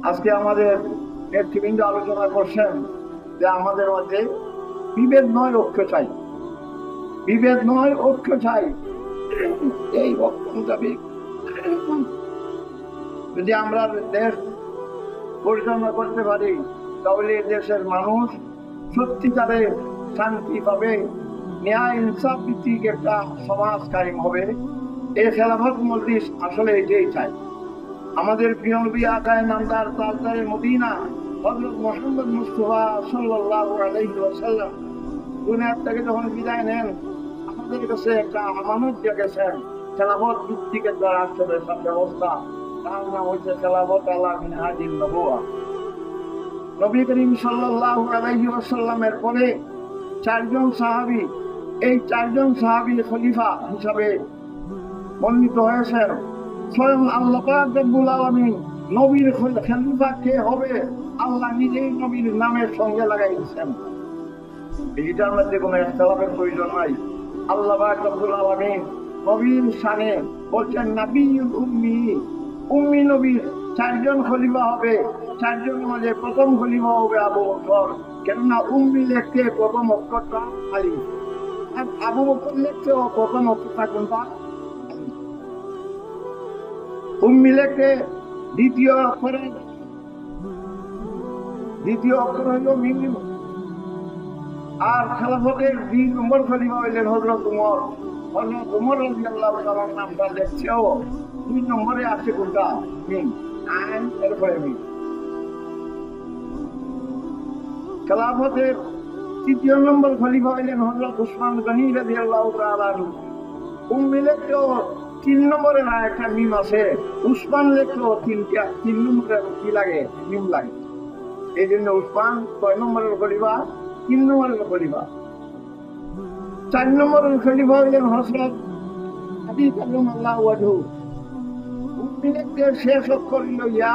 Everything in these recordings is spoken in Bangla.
আজকে আমাদের নেতৃবৃন্দ আলোচনা করছেন যে আমাদের মধ্যে বিভেদ নয় ঐক্য চাই, বিভেদ নয় ঐক্য চাই। এই বক্তব্য মোতাবেক যদি আমরা দেশ পরিচালনা করতে পারি তাহলে দেশের মানুষ সত্যিকারের শান্তি পাবে, ন্যায় ইনসাফ ভিত্তিক একটা সমাজ কায়েম হবে। এই খেলাফত মজলিস আসলে এটাই চাই। আমাদের প্রিয় নবী আকায়ে নামদার তাজদারে মদিনা হযরত মুহাম্মদ মুস্তাফা সাল্লাল্লাহু আলাইহি ওয়াসাল্লাম দুনিয়া থেকে যখন বিদায় নেন আমাদের কাছে একটা আমানত দিয়ে গেছেন, খেলাফত ভিত্তিক একটা রাষ্ট্র ব্যবস্থা। তার নাম হচ্ছে খেলাফত আলা মিনহাজিন নবুওয়া। নবী করিম সাল্লাল্লাহু আলাইহি ওয়াসাল্লামের পরে চারজন সাহাবী, এই চারজন সাহাবী খলিফা হিসাবে মনোনীত হয়েছেন। স্বয়ং আল্লাহ পাক রব্বুল আলামিন নবীর খলিফা কে হবে আল্লাহ নিজেই নবীর নামের সঙ্গে লাগাই দিয়েছেন। এটার মধ্যে কোনো ইখতিলাফের প্রয়োজন নাই। আল্লাহ পাক রব্বুল আলামিন নবীর শানে বলছেন নবিয়ুল উম্মি, উম্মি নবীর চারজন খলিফা হবে। চারজনের মাঝে প্রথম খলিফা হবে আবু বকর, কেননা উম্মি লিখতে প্রথম অক্ষরটা আলিফ, আর আবু বকর লিখতে প্রথম অক্ষরটা কোনটা? উম্মি লিখতে দ্বিতীয় অক্ষর হইল মিম। আর খেলাফতের 2 নম্বর খলিফা হইলেন হযরত উমর। হযরত উমর রাদিয়াল্লাহু তাআলার নামটা দেখছেও 2 নম্বরে আছে কোনটা? মিম। আইন এরপরে মিম। খেলাফতের 3য় নম্বর খলিফা হইলেন হযরত উসমান গনি রাদিয়াল্লাহু তাআলা আনহু। উম্মি লিখতেও 3 নম্বরে না একটা মিম আছে, উসমান লিখতেও 3 নম্বরে কি লাগে? মিম লাগে। এই জন্য উসমান 6 নম্বরের খলিফা, 3 নম্বরের খলিফা। 4 নম্বরের খলিফা হইলেন হযরত আলী কাররামাল্লাহু ওয়াজহু। উম্মি লিখতেও শেষ অক্ষর হইল ইয়া,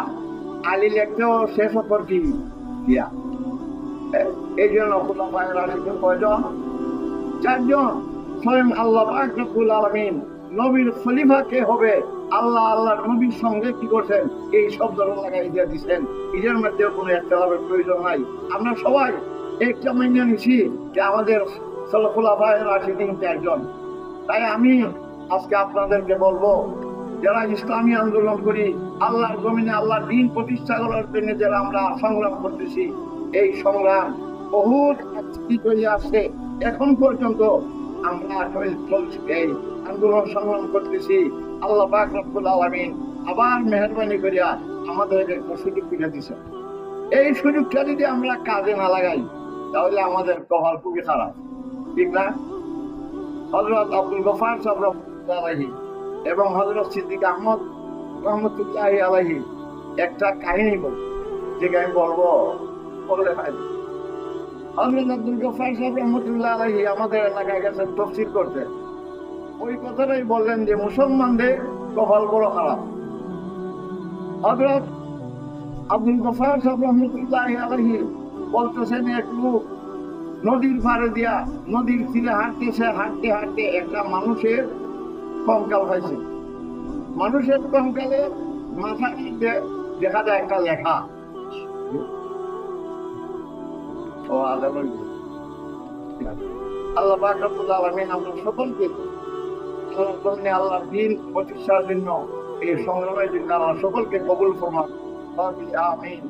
আলী লিখতেও শেষ অক্ষর কি? ইয়া। এই জন্য খুলাফায়ে রাশিদুন কয়জন? 4 জন। স্বয়ং আল্লাহ পাক রব্বুল আলামিন নবীর খলিফা কে হবে আল্লাহ আল্লাহর নবীর সঙ্গে কি করছেন? এই শব্দটা লাগাই দিয়ে দিচ্ছেন। এদের মধ্যে কোনো ইখতিলাফের প্রয়োজন নাই। আমরা সবাই একটা মেনে নিছি যে আমাদের খুলাফায়ে রাশিদুন 4 জন। তাই আমি আজকে আপনাদেরকে বলবো, যারা ইসলামী আন্দোলন করি, আল্লাহর জমিনে আল্লাহর দ্বীন প্রতিষ্ঠা করার জন্য যারা আমরা সংগ্রাম করতেছি, এই সংগ্রাম বহুত চলে আসছে। এখন পর্যন্ত আমরা এই আন্দোলন সংগ্রাম করতেছি। আল্লাহ পাক রব্বুল আলামিন আবার মেহেরবানি করিয়া আমাদেরকে একটা সুযোগ করে দিয়েছে। এই সুযোগটা যদি আমরা কাজে না লাগাই তাহলে আমাদের কপাল খুবই খারাপ, ঠিক না? হযরত আব্দুল গফফার সাহেব রাহমাতুল্লাহি আলাইহি এবং হযরত সিদ্দিক আহমদ রাহমাতুল্লাহি আলাইহি একটা কাহিনী বল, যেটা আমি বলবো বললে ফায়দা। হযরত আব্দুল গফফার সাহেব রাহমাতুল্লাহি আলাইহি আমাদের এলাকায় গেছেন তাফসীর করতে। ওই কথাটাই বললেন যে মুসলমানদের কপাল বড় খারাপ। হযরত আব্দুল গফফার সাহেব রাহমাতুল্লাহি আলাইহি বলতেছেন এক লোক নদীর পাড়ে দিয়া নদীর তীরে হাঁটতেছে, হাঁটতে হাঁটতে একটা মানুষের কঙ্কাল পাইছে। মানুষের কঙ্কালে মাথায় দেখা যায় একটা লেখা। আল্লাহ পাক রব্বুল আলামিন আমরা সকলকে আল্লাহর দ্বীন প্রতিষ্ঠার জন্য, এই সংগ্রামের জন্য আল্লাহ সকলকে কবুল ফরমান। আমিন।